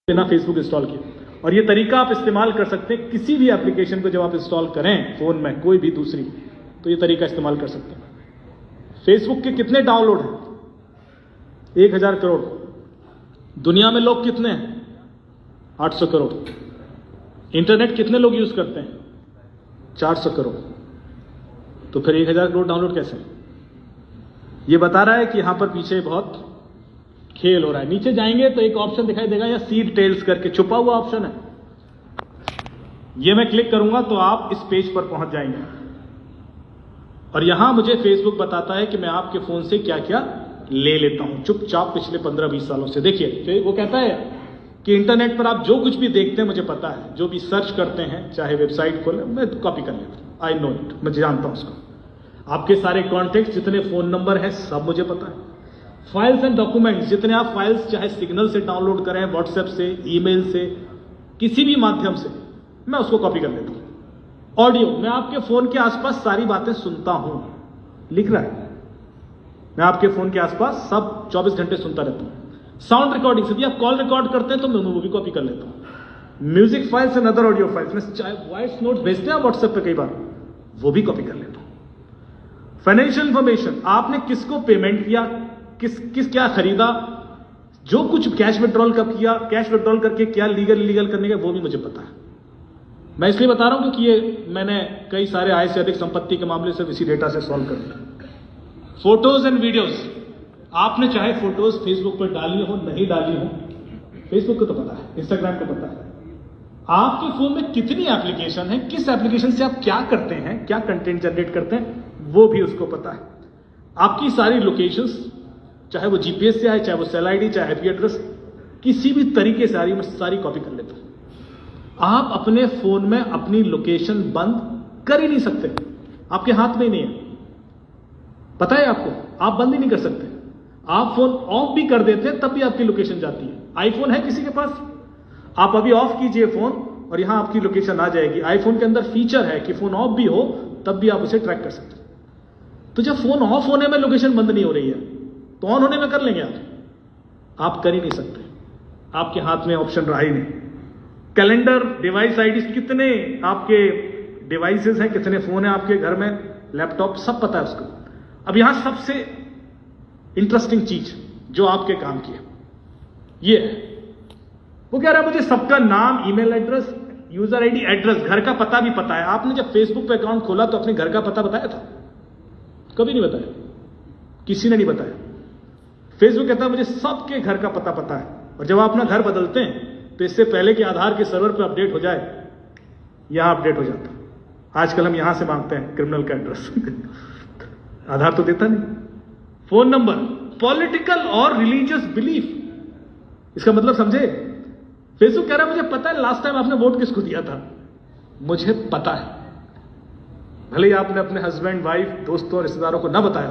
बिना Facebook install किए। और ये तरीका आप इस्तेमाल कर सकते हैं किसी भी एप्लीकेशन को जब आप इंस्टॉल करें फोन में, कोई भी दूसरी, तो ये तरीका इस्तेमाल कर सकते हैं। फेसबुक के कितने डाउनलोड हैं? 1000 करोड़। दुनिया में लोग कितने हैं? 800 करोड़। इंटरनेट कितने लोग यूज करते हैं? 400 करोड़। तो फिर 1000 करोड़ डाउनलोड कैसे? ये बता रहा है कि यहां पर पीछे बहुत खेल हो रहा है। नीचे जाएंगे तो एक ऑप्शन दिखाई देगा, या सीड टेल्स करके छुपा हुआ ऑप्शन है, ये मैं क्लिक करूंगा तो आप इस पेज पर पहुंच जाएंगे। और यहां मुझे फेसबुक बताता है कि मैं आपके फोन से क्या क्या ले लेता हूं चुपचाप पिछले 15-20 सालों से। देखिए वो कहता है कि इंटरनेट पर आप जो कुछ भी देखते हैं मुझे पता है, जो भी सर्च करते हैं, चाहे वेबसाइट खोले, मैं कॉपी कर लेता हूं। आई नो इट, मैं जानता हूं उसको। आपके सारे कॉन्टेक्ट, जितने फोन नंबर हैं, सब मुझे पता है। फाइल्स एंड डॉक्यूमेंट्स, जितने आप फाइल्स चाहे सिग्नल से डाउनलोड करें, व्हाट्सएप से, ईमेल से, किसी भी माध्यम से, मैं उसको कॉपी कर लेता हूं। ऑडियो, मैं आपके फोन के आसपास सारी बातें सुनता हूं, लिख रहा है, मैं आपके फोन के आसपास सब 24 घंटे सुनता रहता हूं। साउंड रिकॉर्डिंग से भी आप कॉल रिकॉर्ड करते हैं तो मैं वो भी कॉपी कर लेता हूं। Music files and other audio files, में चाहे वॉइस नोट भेजते हैं व्हाट्सएप पे कई बार, वो भी कॉपी कर लेता हूं। फाइनेंशियल इंफॉर्मेशन, आपने किसको पेमेंट किया, किस क्या खरीदा, जो कुछ कैश विड्रॉल कब किया, कैश विड्रॉल करके क्या लीगल इलीगल करने का, वो भी मुझे पता है। मैं इसलिए बता रहा हूं क्योंकि ये मैंने कई सारे आय से अधिक संपत्ति के मामले से इसी डेटा से सॉल्व कर दिया। फोटोज एंड वीडियोस, आपने चाहे फोटोज फेसबुक पर डाली हो, नहीं डाली हो, फेसबुक को तो पता है, इंस्टाग्राम को पता है। आपके फोन में कितनी एप्लीकेशन है, किस एप्लीकेशन से आप क्या करते हैं, क्या कंटेंट जनरेट करते हैं, वो भी उसको पता है। आपकी सारी लोकेशंस, चाहे वो जीपीएस से आए, चाहे वो सेल आईडी, चाहे आईपी एड्रेस, किसी भी तरीके से आ रही, मैं सारी कॉपी कर लेता हूं। आप अपने फोन में अपनी लोकेशन बंद कर ही नहीं सकते, आपके हाथ में ही नहीं है, पता है आपको, आप बंद ही नहीं कर सकते। आप फोन ऑफ भी कर देते हैं तब भी आपकी लोकेशन जाती है। आईफोन है किसी के पास? आप अभी ऑफ कीजिए फोन और यहां आपकी लोकेशन आ जाएगी। आईफोन के अंदर फीचर है कि फोन ऑफ भी हो तब भी आप उसे ट्रैक कर सकते हैं। तो जब फोन ऑफ होने में लोकेशन बंद नहीं हो रही है तो ऑन होने में कर लेंगे आप कर ही नहीं सकते, आपके हाथ में ऑप्शन रहा ही नहीं। कैलेंडर, डिवाइस आईडी, कितने आपके डिवाइसेस हैं, कितने फोन हैं आपके घर में, लैपटॉप, सब पता है उसको। अब यहां सबसे इंटरेस्टिंग चीज जो आपके काम की है, ये है, वो कह रहा है मुझे सबका नाम, email address, user ID, address, घर का पता भी पता है। आपने जब फेसबुक पे अकाउंट खोला तो अपने घर का पता बताया था? कभी नहीं बताया, किसी ने नहीं बताया। फेसबुक कहता है मुझे सबके घर का पता है। और जब आप अपना घर बदलते हैं तो इससे पहले कि आधार के सर्वर पे अपडेट हो जाए, यहां अपडेट हो जाता है। आजकल हम यहां से मांगते हैं क्रिमिनल का एड्रेस आधार तो देता नहीं। फोन नंबर, पॉलिटिकल और रिलीजियस बिलीफ, इसका मतलब समझे? फेसबुक कह रहा है मुझे पता है लास्ट टाइम आपने वोट किसको दिया था, मुझे पता है। भले ही आपने अपने हस्बैंड, वाइफ, दोस्तों, रिश्तेदारों को ना बताया,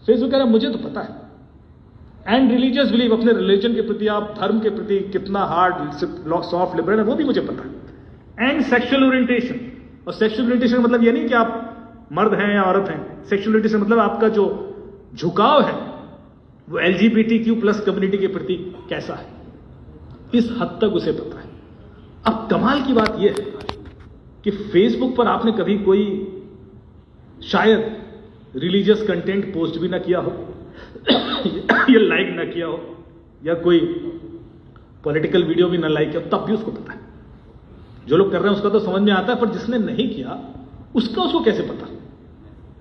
फेसबुक कह रहा है मुझे तो पता है। एंड रिलीजियस बिलीफ, अपने रिलीजन के प्रति, आप धर्म के प्रति कितना हार्ड, सॉफ्ट, लिबरल है, वो भी मुझे पता है। एंड सेक्सुअल ओरिएंटेशन, और सेक्सुअल ओरिएंटेशन मतलब ये नहीं कि आप मर्द हैं या औरत हैं। सेक्सुअल ओरिएंटेशन मतलब आपका जो झुकाव है वो LGBTQ+ कम्युनिटी के प्रति कैसा है, इस हद तक उसे पता है। अब कमाल की बात यह है कि फेसबुक पर आपने कभी कोई शायद रिलीजियस कंटेंट पोस्ट भी ना किया हो या लाइक ना किया हो, या कोई पॉलिटिकल वीडियो भी ना लाइक किया हो, तब भी उसको पता है। जो लोग कर रहे हैं उसका तो समझ में आता है, पर जिसने नहीं किया उसका उसको कैसे पता?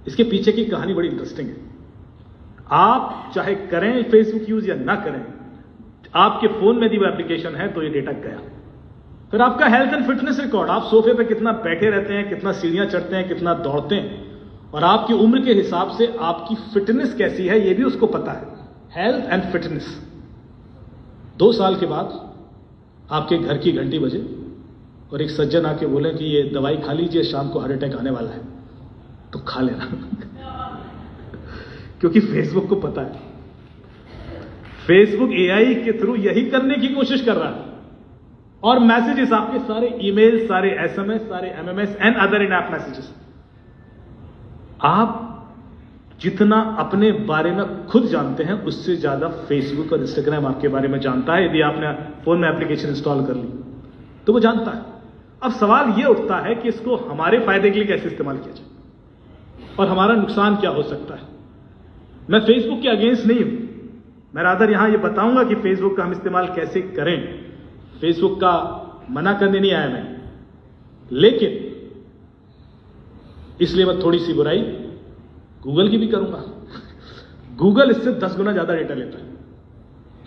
इसके पीछे की कहानी बड़ी इंटरेस्टिंग है। आप चाहे करें फेसबुक यूज या ना करें, आपके फोन में यदि वो एप्लीकेशन है तो ये डेटा गया। फिर आपका हेल्थ एंड फिटनेस रिकॉर्ड, आप सोफे पे कितना बैठे रहते हैं, कितना सीढ़ियां चढ़ते हैं, कितना दौड़ते हैं, और आपकी उम्र के हिसाब से आपकी फिटनेस कैसी है ये भी उसको पता है। Health and fitness. 2 साल के बाद आपके घर की घंटी बजे और एक सज्जन आके बोले कि ये दवाई खा लीजिए, शाम को हार्ट अटैक आने वाला है, तो खा लेना क्योंकि फेसबुक को पता है। फेसबुक AI के थ्रू यही करने की कोशिश कर रहा है। और मैसेजेस, आपके सारे ईमेल, सारे SMS, सारे MMS and other in app messages, आप जितना अपने बारे में खुद जानते हैं उससे ज्यादा फेसबुक और इंस्टाग्राम आपके बारे में जानता है। यदि आपने फोन में एप्लीकेशन इंस्टॉल कर ली तो वो जानता है। अब सवाल ये उठता है कि इसको हमारे फायदे के लिए कैसे इस्तेमाल किया जाए और हमारा नुकसान क्या हो सकता है। मैं फेसबुक के अगेंस्ट नहीं हूं, मैं रादर यहां ये बताऊंगा कि फेसबुक का हम इस्तेमाल कैसे करें। फेसबुक का मना करने नहीं आया मैं, लेकिन इसलिए मैं थोड़ी सी बुराई गूगल की भी करूंगा। गूगल इससे 10 गुना ज्यादा डेटा लेता है।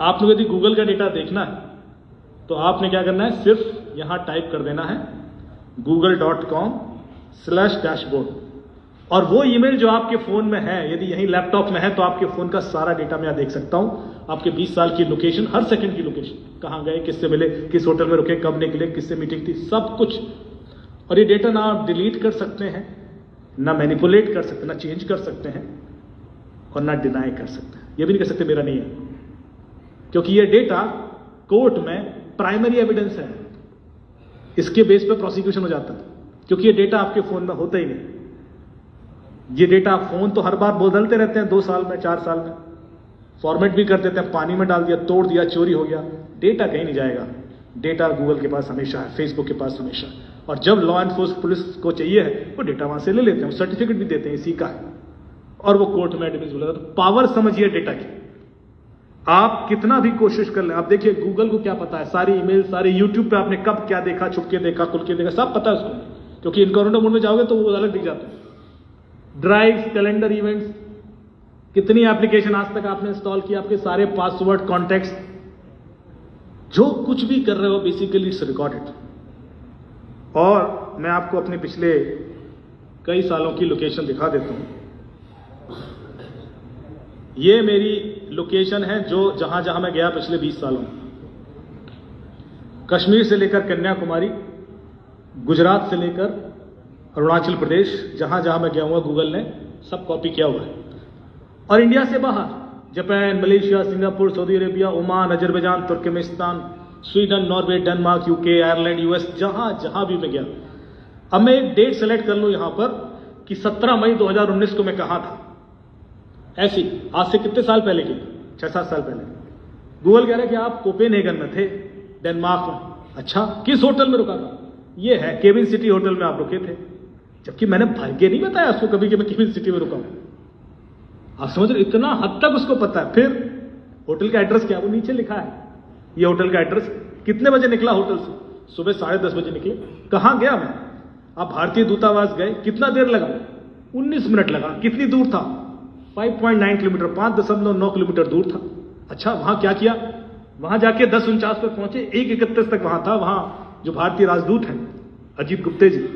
आप लोग यदि गूगल का डेटा देखना है तो आपने क्या करना है, सिर्फ यहां टाइप कर देना है google.com/dashboard और वो ईमेल जो आपके फोन में है, यदि यही लैपटॉप में है तो आपके फोन का सारा डेटा मैं देख सकता हूं। आपके 20 साल की लोकेशन, हर सेकंड की लोकेशन, कहां गए, किससे मिले, किस होटल में रुके, कब निकले, किससे मीटिंग थी, सब कुछ। और ये डेटा ना आप डिलीट कर सकते हैं, ना मैनिपुलेट कर सकते, ना चेंज कर सकते हैं और ना डिनाई कर सकते हैं। ये भी नहीं कर सकते मेरा नहीं है, क्योंकि ये डेटा कोर्ट में प्राइमरी एविडेंस है। इसके बेस पे प्रोसिक्यूशन हो जाता है, क्योंकि ये डेटा आपके फोन में होता ही नहीं। ये डेटा फोन तो हर बार बदलते रहते हैं, 2 साल में, 4 साल में, फॉर्मेट भी कर देते हैं, पानी में डाल दिया, तोड़ दिया, चोरी हो गया, डेटा कहीं नहीं जाएगा। डेटा गूगल के पास हमेशा है, फेसबुक के पास हमेशा है। और जब लॉ एनफोर्स पुलिस को चाहिए है वो डेटा वहां से ले लेते हैं, सर्टिफिकेट भी देते हैं इसी का है, और वो कोर्ट में एडमिसिबल है। तो पावर समझिए डेटा की। आप कितना भी कोशिश कर लें, आप देखिए गूगल को क्या पता है, सारी ईमेल, सारे यूट्यूब पे आपने कब क्या देखा, छुप के देखा, खुल के देखा, सब पता है उसको, क्योंकि इनकॉग्निटो मोड में जाओगे तो वो अलग दिख जाता है। ड्राइव्स, कैलेंडर, इवेंट्स, कितनी एप्लीकेशन आज तक आपने इंस्टॉल किया, आपके सारे पासवर्ड, कॉन्टेक्ट्स, जो कुछ भी कर रहे हो बेसिकली इट्स रिकॉर्डेड। और मैं आपको अपने पिछले कई सालों की लोकेशन दिखा देता हूं। ये मेरी लोकेशन है जो जहां जहां मैं गया पिछले 20 सालों में, कश्मीर से लेकर कन्याकुमारी, गुजरात से लेकर अरुणाचल प्रदेश, जहां जहां मैं गया हुआ गूगल ने सब कॉपी किया हुआ है। और इंडिया से बाहर Japan, Malaysia, Singapore, Saudi Arabia, Oman, Azerbaijan, Turkmenistan, Sweden, Norway, Denmark, UK, Ireland, US, जहां जहां भी मैं गया। अब मैं एक डेट सेलेक्ट कर लूं यहां पर कि 17 मई 2019 को मैं कहां था। ऐसी आज से कितने साल पहले की, 6-7 साल पहले। गूगल कह रहा है कि आप कोपेनहेगन में थे, डेनमार्क में। अच्छा, किस होटल में रुका था? ये है केविन सिटी होटल में आप रुके थे, जबकि मैंने भाग्य नहीं बताया उसको कभी कि मैं केविन सिटी में रुका हूं। आप समझ रहे, इतना हद तक उसको पता है। फिर होटल का एड्रेस क्या, वो नीचे लिखा है, ये होटल का एड्रेस। कितने बजे निकला होटल से? सुबह 10:30 बजे निकले। कहां गया मैं? आप भारतीय दूतावास गए, कितना देर लगा? 19 मिनट लगा। कितनी दूर था? 5.9 किलोमीटर, 5.9 किलोमीटर दूर था। अच्छा, वहां क्या किया? वहां जाके 10:49 पर पहुंचे, 1:31 तक वहां था। वहां जो भारतीय राजदूत हैं अजीत गुप्ते जी,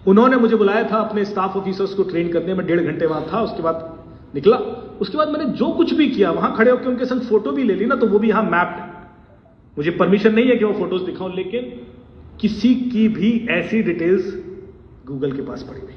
उन्होंने मुझे बुलाया था अपने स्टाफ ऑफिसर्स को ट्रेन करने में। 1.5 घंटे वहां था, उसके बाद निकला। उसके बाद मैंने जो कुछ भी किया, वहां खड़े होकर उनके संग फोटो भी ले ली ना, तो वो भी यहां मैप्ड है। मुझे परमिशन नहीं है कि वो फोटोज दिखाऊं, लेकिन किसी की भी ऐसी डिटेल्स गूगल के पास पड़ी हुई।